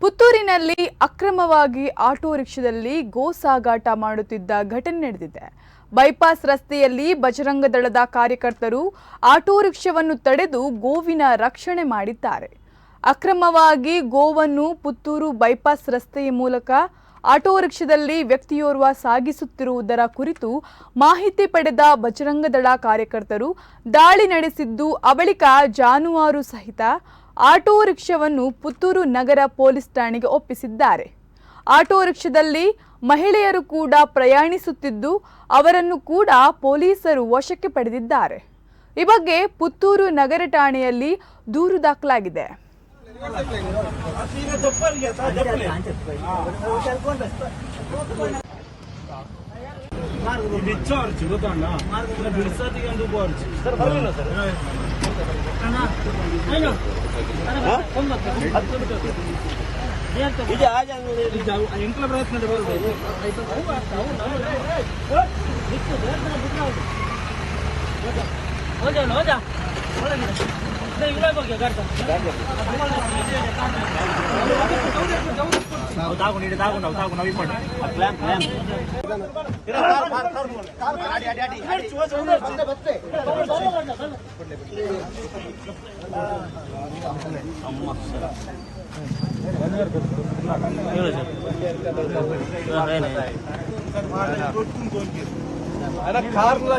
ಪುತ್ತೂರಿನಲ್ಲಿ ಅಕ್ರಮವಾಗಿ ಆಟೋ ರಿಕ್ಷಾದಲ್ಲಿ ಗೋ ಸಾಗಾಟ ಮಾಡುತ್ತಿದ್ದ ಘಟನೆ ನಡೆದಿದೆ. ಬೈಪಾಸ್ ರಸ್ತೆಯಲ್ಲಿ ಬಜರಂಗ ದಳದ ಕಾರ್ಯಕರ್ತರು ಆಟೋ ರಿಕ್ಷಾವನ್ನು ತಡೆದು ಗೋವಿನ ರಕ್ಷಣೆ ಮಾಡಿದ್ದಾರೆ. ಅಕ್ರಮವಾಗಿ ಗೋವನ್ನು ಪುತ್ತೂರು ಬೈಪಾಸ್ ರಸ್ತೆಯ ಮೂಲಕ ಆಟೋ ರಿಕ್ಷಾದಲ್ಲಿ ವ್ಯಕ್ತಿಯೋರ್ವ ಸಾಗಿಸುತ್ತಿರುವುದರ ಕುರಿತು ಮಾಹಿತಿ ಪಡೆದ ಬಜರಂಗ ದಳ ಕಾರ್ಯಕರ್ತರು ದಾಳಿ ನಡೆಸಿದ್ದು, ಬಳಿಕ ಜಾನುವಾರು ಸಹಿತ ಆಟೋ ರಿಕ್ಷಾವನ್ನು ಪುತ್ತೂರು ನಗರ ಪೊಲೀಸ್ ಠಾಣೆಗೆ ಒಪ್ಪಿಸಿದ್ದಾರೆ. ಆಟೋ ರಿಕ್ಷಾದಲ್ಲಿ ಮಹಿಳೆಯರು ಕೂಡ ಪ್ರಯಾಣಿಸುತ್ತಿದ್ದು, ಅವರನ್ನು ಕೂಡ ಪೊಲೀಸರು ವಶಕ್ಕೆ ಪಡೆದಿದ್ದಾರೆ. ಈ ಬಗ್ಗೆ ಪುತ್ತೂರು ನಗರ ಠಾಣೆಯಲ್ಲಿ ದೂರು ದಾಖಲಾಗಿದೆ. ಕಾರ್ला